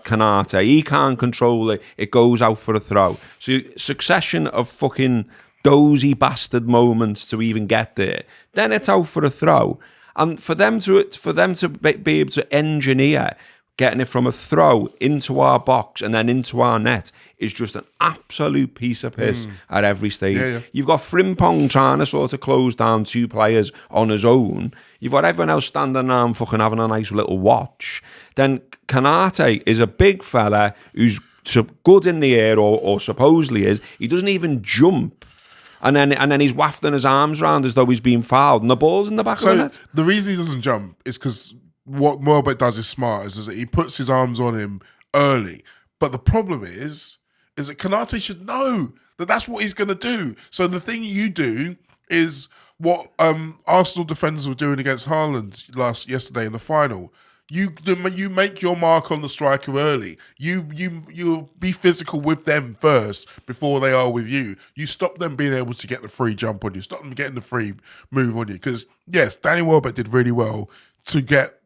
Kanate. He can't control it. It goes out for a throw. So succession of fucking dozy bastard moments to even get there. Then it's out for a throw. And for them to be able to engineer getting it from a throw into our box and then into our net is just an absolute piece of piss at every stage. Yeah. You've got Frimpong trying to sort of close down two players on his own. You've got everyone else standing there and fucking having a nice little watch. Then Kanate is a big fella who's good in the air, or supposedly is. He doesn't even jump. And then he's wafting his arms around as though he's being fouled, and the ball's in the back of the net. The reason he doesn't jump is because what Welbeck does is smart, is that he puts his arms on him early. But the problem is that Kanate should know that that's what he's going to do. So the thing you do is what Arsenal defenders were doing against Haaland yesterday in the final. You make your mark on the striker early. You be physical with them first before they are with you. You stop them being able to get the free jump on you. Stop them getting the free move on you. Because yes, Danny Welbeck did really well to get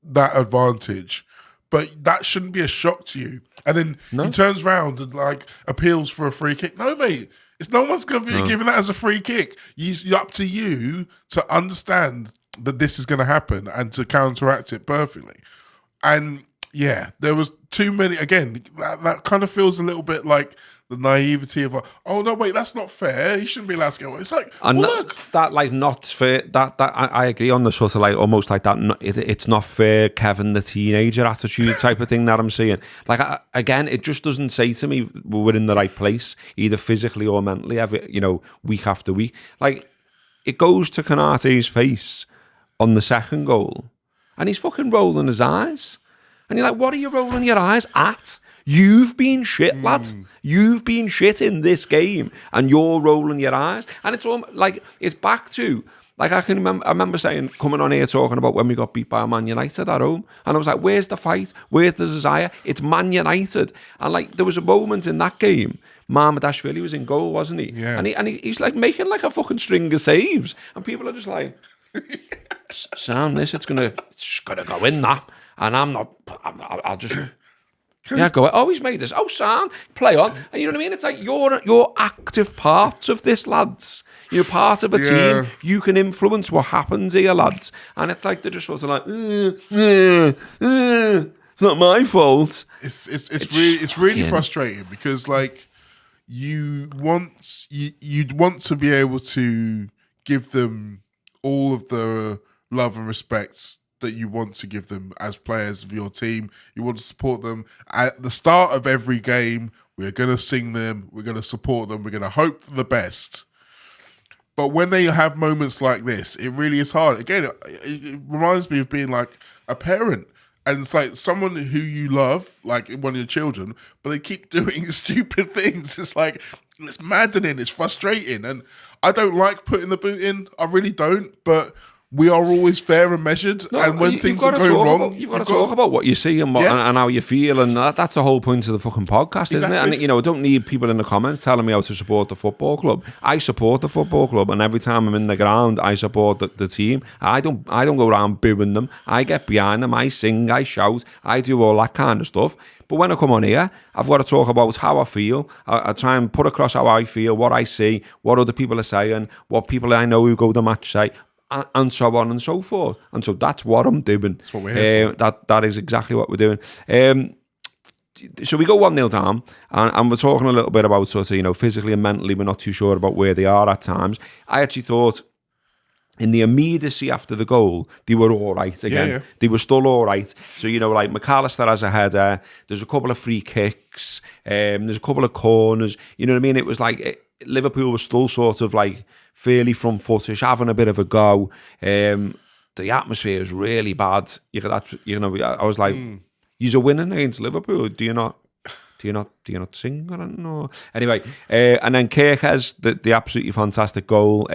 that advantage, but that shouldn't be a shock to you. And then he turns around and like appeals for a free kick. No, mate, no one's going to be giving that as a free kick. It's up to you to understand that this is going to happen and to counteract it perfectly. And yeah, there was too many. Again, that kind of feels a little bit like the naivety of, oh no, wait, that's not fair. He shouldn't be allowed to get away. It's like, and well, look, that like not fair. That I agree on the sort of like almost like that. It's not fair, Kevin the teenager attitude type of thing that I'm seeing. Like again, it just doesn't say to me we're in the right place, either physically or mentally. Week after week, like it goes to Kanate's face on the second goal, and he's fucking rolling his eyes, and you're like, what are you rolling your eyes at? You've been shit, lad. You've been shit in this game, and you're rolling your eyes. And it's all like it's back to like I remember saying, coming on here talking about when we got beat by Man United at home, and I was like, where's the fight? Where's the desire? It's Man United. And like there was a moment in that game, Mamardashvili was in goal, wasn't he? Yeah. And he's like making like a fucking string of saves, and people are just like, Sam, it's just gonna go in that, and I'll just. Yeah, go. Oh, he's made this. Oh, Sam, play on. And you know what I mean? It's like you're active parts of this, lads. You're part of a team. You can influence what happens here, lads. And it's like they're just sort of like, it's not my fault. It's really frustrating because like you'd want to be able to give them all of the love and respect that you want to give them as players of your team. You want to support them. At the start of every game, we're going to sing them, we're going to support them, we're going to hope for the best. But when they have moments like this, it really is hard. Again, it reminds me of being like a parent. And it's like someone who you love, like one of your children, but they keep doing stupid things. It's like, it's maddening, it's frustrating. And I don't like putting the boot in. I really don't, but we are always fair and measured, and when things are going wrong, you've got to talk about what you see and how you feel, and that's the whole point of the fucking podcast, isn't it? And I don't need people in the comments telling me how to support the football club. I support the football club, and every time I'm in the ground, I support the team. I don't go around booing them. I get behind them. I sing. I shout. I do all that kind of stuff. But when I come on here, I've got to talk about how I feel. I try and put across how I feel, what I see, what other people are saying, what people I know who go to match say, and so on and so forth. And so that's what I'm doing. That's what we're here for. That is exactly what we're doing. So we go 1-0 down, and we're talking a little bit about sort of, physically and mentally, we're not too sure about where they are at times. I actually thought in the immediacy after the goal, they were all right again. Yeah. They were still all right. So, like McAllister has a header, there's a couple of free kicks, there's a couple of corners. You know what I mean? It was like Liverpool was still sort of like fairly front footish, having a bit of a go. The atmosphere is really bad. I was like, you're winning against Liverpool, do you not? Do you not sing? I don't know. Anyway, and then Kirkes, the absolutely fantastic goal.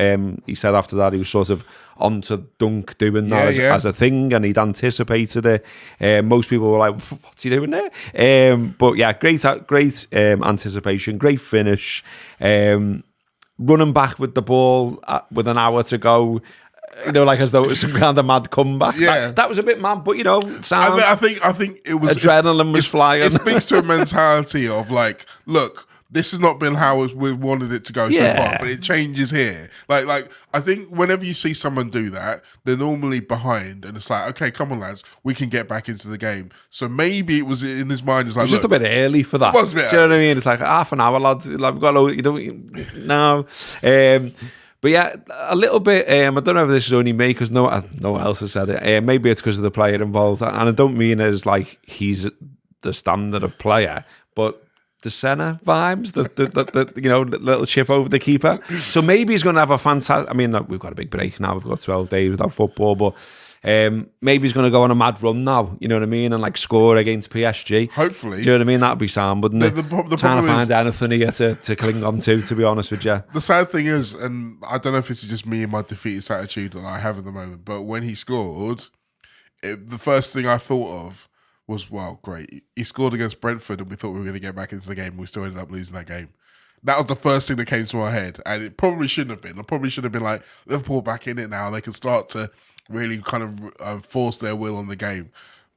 He said after that he was sort of on to Dunk doing that as a thing, and he'd anticipated it. Most people were like, "What's he doing there?" But yeah, great anticipation, great finish. Running back with the ball with an hour to go. Like as though it was some kind of mad comeback. Yeah, that was a bit mad, but I think it was adrenaline was flying. It speaks to a mentality of like, look, this has not been how we wanted it to go so far, but it changes here. Like I think whenever you see someone do that, they're normally behind, and it's like, okay, come on, lads, we can get back into the game. So maybe it was in his mind. It's like, it was just a bit early for that. It was a bit Do you know what I mean? It's like half an hour, lads. Like, we've got no. But yeah, a little bit, I don't know if this is only me because no one else has said it. Maybe it's because of the player involved. And I don't mean it as like he's the standard of player, but the Senna vibes, the little chip over the keeper. So maybe he's going to have a fantastic... I mean, we've got a big break now. We've got 12 days without football, but maybe he's going to go on a mad run now, you know what I mean, and like score against PSG. Hopefully. Do you know what I mean? That'd be sound, wouldn't it? The trying to find anything here to cling on to be honest with you. The sad thing is, and I don't know if this is just me and my defeatist attitude that I have at the moment, but when he scored, the first thing I thought of was, well, great. He scored against Brentford and we thought we were going to get back into the game. We still ended up losing that game. That was the first thing that came to my head, and it probably shouldn't have been. I probably should have been like, Liverpool back in it now. They can start to really kind of force their will on the game.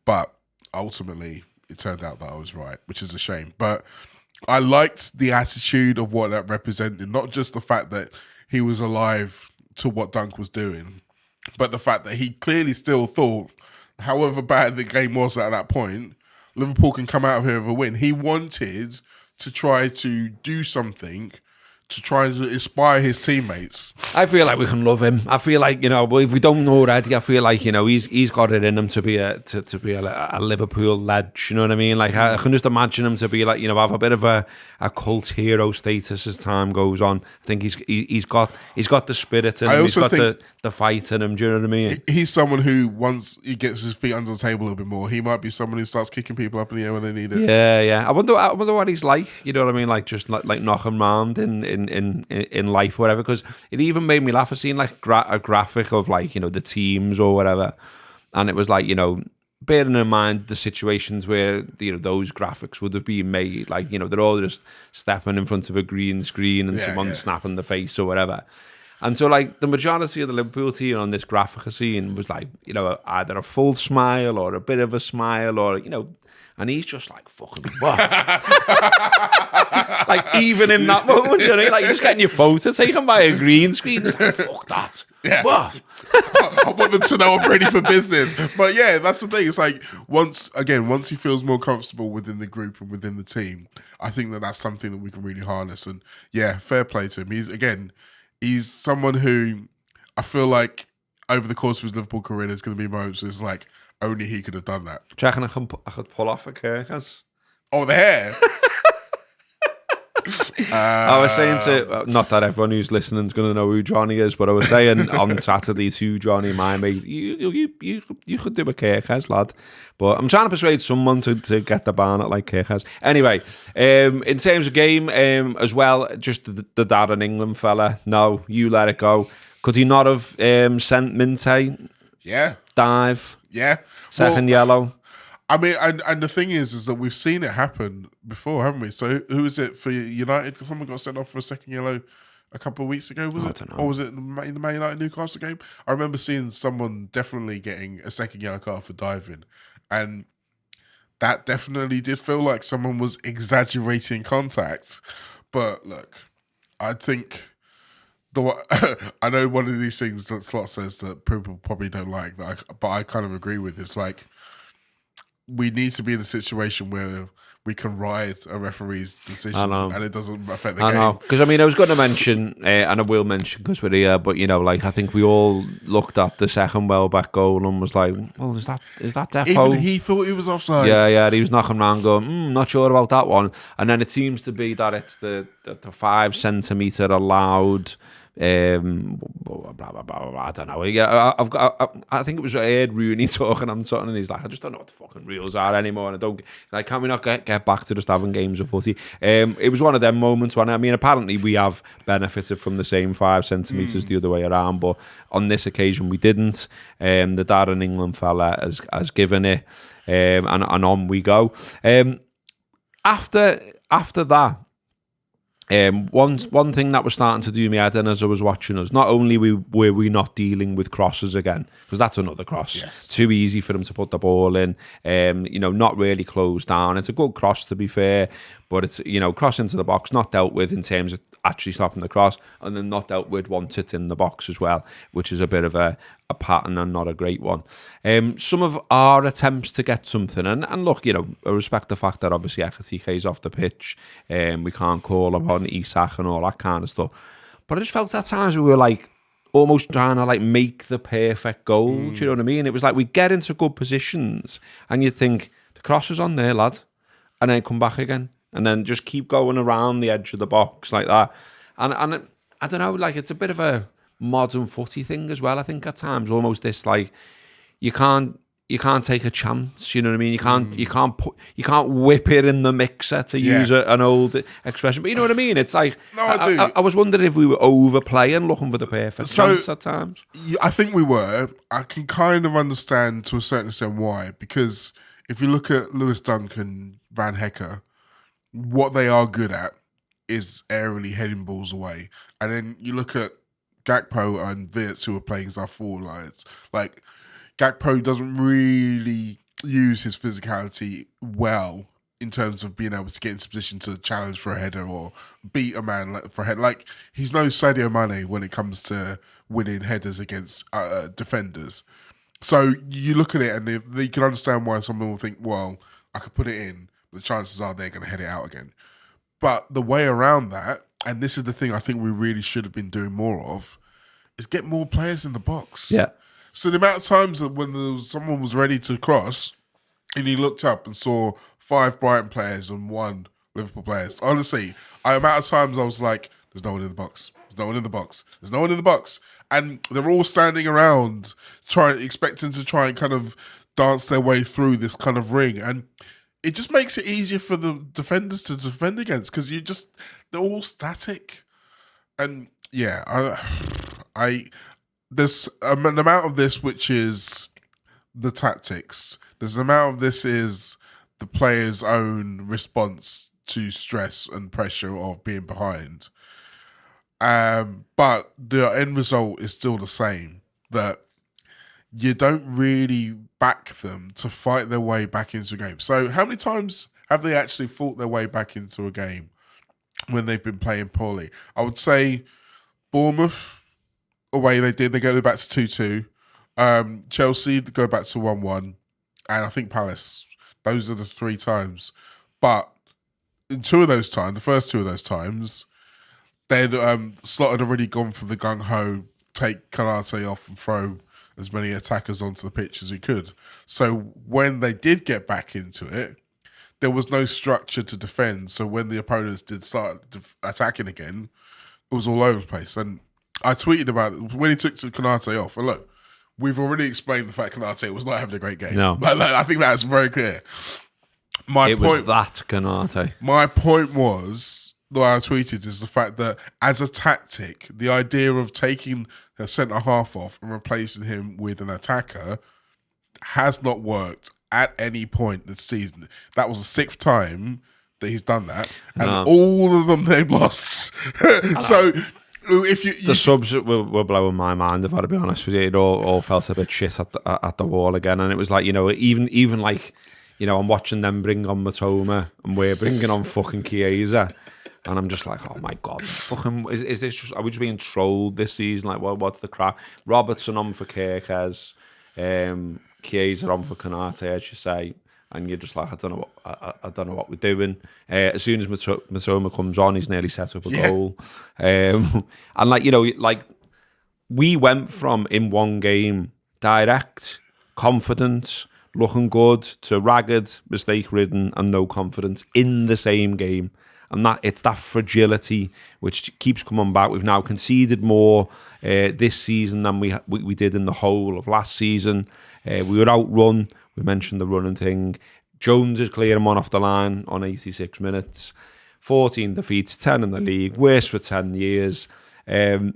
But ultimately, it turned out that I was right, which is a shame. But I liked the attitude of what that represented, not just the fact that he was alive to what Dunk was doing, but the fact that he clearly still thought, however bad the game was at that point, Liverpool can come out of here with a win. He wanted to try to do something to try to inspire his teammates. I feel like we can love him. I feel like, if we don't know already, I feel like, he's got it in him to be a Liverpool lad, you know what I mean? Like, I can just imagine him to be like, have a bit of a cult hero status as time goes on. I think he's got the spirit in him. He's got the fight in him, do you know what I mean? He's someone who, once he gets his feet under the table a little bit more, he might be someone who starts kicking people up in the air when they need it. Yeah. I wonder what he's like, you know what I mean? Like, just like knocking round in life or whatever, because it even made me laugh. I seen like a graphic of like, the teams or whatever, and it was like, bearing in mind the situations where those graphics would have been made, like, they're all just stepping in front of a green screen and someone snapping the face or whatever. And so, like, the majority of the Liverpool team on this graphic I seen was like, either a full smile or a bit of a smile, or, and he's just like, fucking what? Like, even in that moment, you know what I mean? Like, you're just getting your photo taken by a green screen. It's like, fuck that. Yeah. What? I want them to know I'm ready for business. But yeah, that's the thing. It's like, once he feels more comfortable within the group and within the team, I think that's something that we can really harness. And yeah, fair play to him. He's someone who I feel like over the course of his Liverpool career, there's going to be moments where it's like, only he could have done that. Do you reckon I could pull off a Kirkes? Oh, the hair? I was saying to, not that everyone who's listening is going to know who Johnny is, but I was saying on Saturday to Johnny, my mate, you could do a Kirkes, lad. But I'm trying to persuade someone to get the Barnet like Kirkes. Anyway, in terms of game as well, just the dad in England fella, no, you let it go. Could he not have sent Minte? Yeah. Dive? Yeah. Second yellow? I mean, and the thing is that we've seen it happen before, haven't we? So who is it for United? Someone got sent off for a second yellow a couple of weeks ago, was it? I don't know. Or was it in the Man United Newcastle game? I remember seeing someone definitely getting a second yellow card for diving. And that definitely did feel like someone was exaggerating contact. But look, I think... I know one of these things that Slot says that people probably don't like, but I kind of agree with. It's like, we need to be in a situation where we can ride a referee's decision and it doesn't affect the game. I know. Because, I mean, I was going to mention, and I will mention because we're here, but, I think we all looked at the second Welbeck goal and was like, well, is that defo? Even he thought he was offside. Yeah, he was knocking around going, not sure about that one. And then it seems to be that it's the 5 centimetre allowed blah, blah, blah, blah, I don't know. Yeah, I think it was Ed Rooney talking on something, and he's like, I just don't know what the fucking rules are anymore, and I don't like. Can we not get back to just having games of footy? It was one of them moments when, I mean, apparently we have benefited from the same 5 centimetres the other way around, but on this occasion we didn't. The Darren England fella has given it, and on we go. After that. One thing that was starting to do me head in as I was watching us, not only were we not dealing with crosses again, because that's another cross. Yes. Too easy for them to put the ball in, not really closed down. It's a good cross, to be fair, but it's, cross into the box, not dealt with in terms of actually stopping the cross, and then not dealt with once it's in the box as well, which is a bit of a pattern and not a great one. Some of our attempts to get something, and look, I respect the fact that obviously Ekatiké's off the pitch, we can't call upon Isak and all that kind of stuff, but I just felt at times we were like almost trying to like make the perfect goal. Do you know what I mean? It was like we get into good positions and you'd think the cross is on there, lad, and then come back again, and then just keep going around the edge of the box like that. And I don't know, like it's a bit of a modern footy thing as well. I think at times almost this like you can't take a chance. You know what I mean? You can't whip it in the mixer, to use an old expression. But you know what I mean? It's like I was wondering if we were overplaying, looking for the perfect chance at times. I think we were. I can kind of understand to a certain extent why, because if you look at Lewis Dunk and Van Hecker, what they are good at is aerially heading balls away. And then you look at Gakpo and Wirtz, who are playing as our forward lines. Like, Gakpo doesn't really use his physicality well in terms of being able to get into position to challenge for a header or beat a man for a header. Like, he's no Sadio Mane when it comes to winning headers against defenders. So you look at it and you can understand why someone will think, well, I could put it in, but the chances are they're going to head it out again. But the way around that, and this is the thing I think we really should have been doing more of, is get more players in the box. Yeah. So the amount of times that when someone was ready to cross and he looked up and saw 5 Brighton players and 1 Liverpool players, honestly, the amount of times I was like, there's no one in the box. There's no one in the box. There's no one in the box. And they're all standing around expecting to try and kind of dance their way through this kind of ring. And it just makes it easier for the defenders to defend against because they're all static. And yeah, there's an amount of this which is the tactics. There's an amount of this is the player's own response to stress and pressure of being behind. But the end result is still the same, that you don't really back them to fight their way back into a game. So how many times have they actually fought their way back into a game when they've been playing poorly? I would say Bournemouth, away they did. They go back to 2-2. Chelsea go back to 1-1. And I think Palace. Those are the 3 times. But in 2 of those times, the first 2 of those times, they'd Slot had already gone for the gung-ho, take Konate off and throw as many attackers onto the pitch as he could. So when they did get back into it, there was no structure to defend. So when the opponents did start attacking again, it was all over the place. And I tweeted about it when he took Konate off. And look, we've already explained the fact Konate was not having a great game. No. I think that's very clear. It was that Konate. My point was, the way I tweeted, is the fact that as a tactic, the idea of taking a centre-half off and replacing him with an attacker has not worked at any point this season. That was the 6th time that he's done that, and all of them they've lost. So if you the subs were blowing my mind, if I'd be honest with you. It all felt a bit shit at the wall again, and it was like, even like, I'm watching them bring on Matoma and we're bringing on fucking Kaza. And I'm just like, oh my God, fucking, is this just, are we just being trolled this season? Like, what's the crap? Robertson on for Kirkes, Chiesa on for Konate, as you say, and you're just like, I don't know what we're doing. As soon as Matoma comes on, he's nearly set up a goal. And like, we went from in one game direct, confident, looking good to ragged, mistake-ridden, and no confidence in the same game. And it's that fragility which keeps coming back. We've now conceded more this season than we did in the whole of last season. We were outrun. We mentioned the running thing. Jones is clearing one off the line on 86 minutes. 14 defeats, 10 in the league. Worst for 10 years. It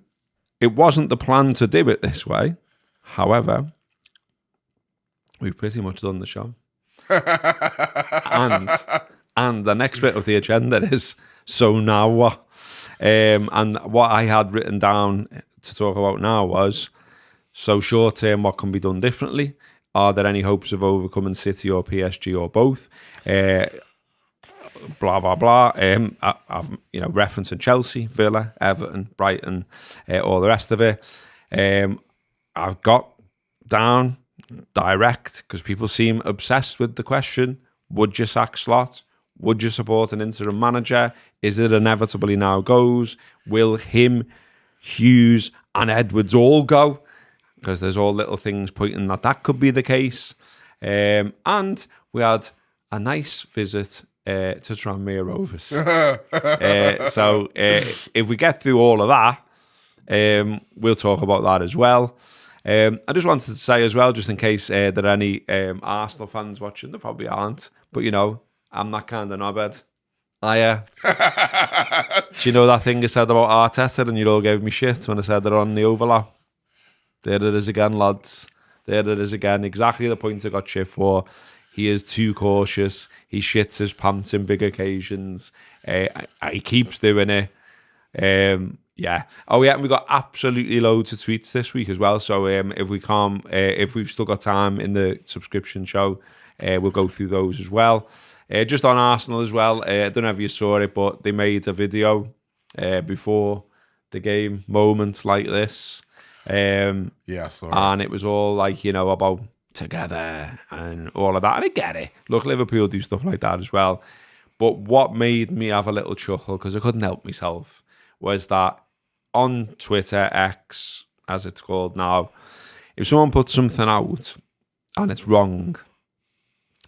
wasn't the plan to do it this way. However, we've pretty much done the show. And the next bit of the agenda is, so now what? And what I had written down to talk about now was, so short term, what can be done differently? Are there any hopes of overcoming City or PSG or both? Blah, blah, blah. I've referencing Chelsea, Villa, Everton, Brighton, all the rest of it. I've got down direct, because people seem obsessed with the question, would you sack Slot? Would you support an interim manager? Is it inevitably now goes? Will him, Hughes and Edwards all go? Because there's all little things pointing that could be the case. And we had a nice visit to Tranmere Rovers. So if we get through all of that, we'll talk about that as well. I just wanted to say as well, just in case there are any Arsenal fans watching, there probably aren't, but I'm that kind of knobhead. Do you know that thing I said about Arteta and you all gave me shit when I said they're on the overlap? There it is again, lads. There it is again. Exactly the point I got shit for. He is too cautious. He shits his pants in big occasions. He keeps doing it. Yeah. Oh yeah, and we got absolutely loads of tweets this week as well. So if we've still got time in the subscription show, we'll go through those as well. Just on Arsenal as well. I don't know if you saw it, but they made a video before the game, moments like this. Yeah, sorry. And it was all like, about together and all of that. And I get it. Look, Liverpool do stuff like that as well. But what made me have a little chuckle, because I couldn't help myself, was that on Twitter, X, as it's called now, if someone puts something out and it's wrong,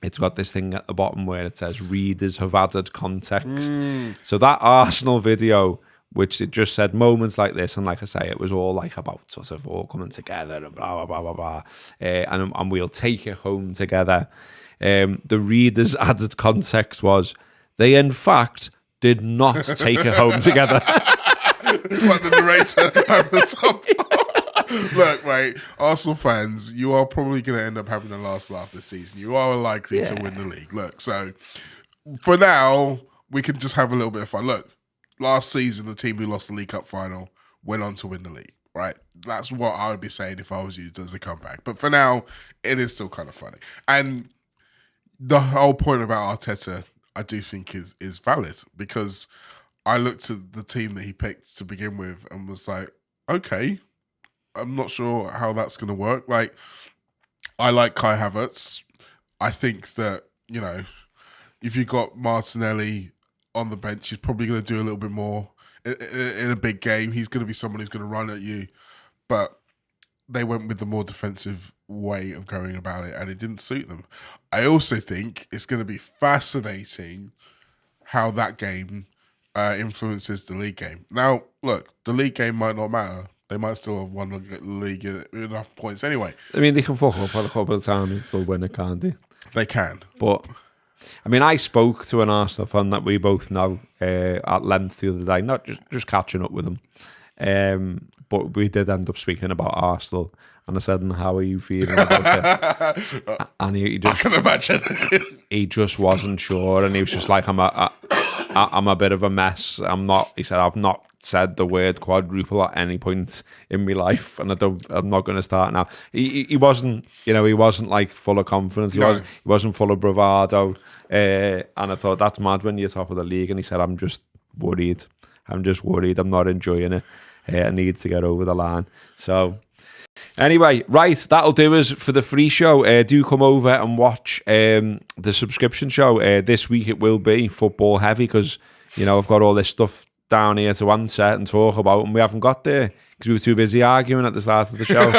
it's got this thing at the bottom where it says readers have added context. So that Arsenal video, which it just said moments like this, and like I say, it was all like about sort of all coming together and blah, blah, blah, blah, blah. And we'll take it home together. The readers added context was, they in fact did not take it home together. It's like the narrator at the top. Look, mate, Arsenal fans, you are probably going to end up having the last laugh this season. You are likely to win the league. Look, so for now, we can just have a little bit of fun. Look, last season, the team who lost the League Cup final went on to win the league, right? That's what I would be saying if I was you as a comeback. But for now, it is still kind of funny. And the whole point about Arteta, I do think is valid, because I looked at the team that he picked to begin with and was like, okay, I'm not sure how that's going to work. Like, I like Kai Havertz. I think that, if you got Martinelli on the bench, he's probably going to do a little bit more in a big game. He's going to be someone who's going to run at you. But they went with the more defensive way of going about it, and it didn't suit them. I also think it's going to be fascinating how that game influences the league game. Now, look, the league game might not matter. They might still have won the league enough points anyway. I mean, they can fuck up a couple of times and still win it, can't they? They can. But, I mean, I spoke to an Arsenal fan that we both know at length the other day, not just catching up with him. But we did end up speaking about Arsenal. And I said, how are you feeling about it? And he just, I can imagine. He just wasn't sure. And he was just like, I'm a bit of a mess. He said, I've not said the word quadruple at any point in my life, and I'm not going to start now. He wasn't, he wasn't like full of confidence. He wasn't full of bravado. And I thought, that's mad when you're top of the league. And he said, I'm just worried. I'm not enjoying it. I need to get over the line. So anyway, right, that'll do us for the free show. Do come over and watch the subscription show. This week it will be football heavy, because I've got all this stuff down here to answer and talk about, and we haven't got there because we were too busy arguing at the start of the show.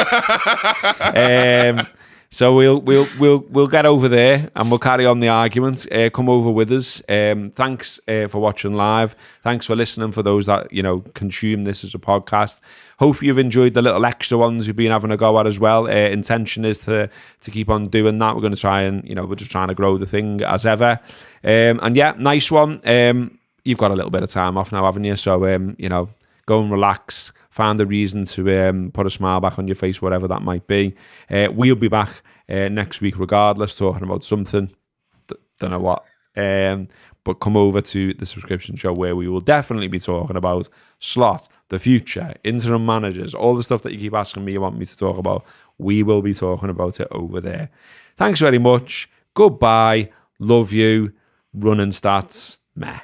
So we'll get over there and we'll carry on the argument. Come over with us. Thanks for watching live. Thanks for listening for those that consume this as a podcast. Hope you've enjoyed the little extra ones we've been having a go at as well. Intention is to keep on doing that. We're going to try and we're just trying to grow the thing as ever. And yeah, nice one. You've got a little bit of time off now, haven't you? So go and relax. Find a reason to put a smile back on your face, whatever that might be. We'll be back next week regardless, talking about something. Don't know what. But come over to the subscription show where we will definitely be talking about slot, the future, interim managers, all the stuff that you keep asking me you want me to talk about. We will be talking about it over there. Thanks very much. Goodbye. Love you. Running stats. Meh.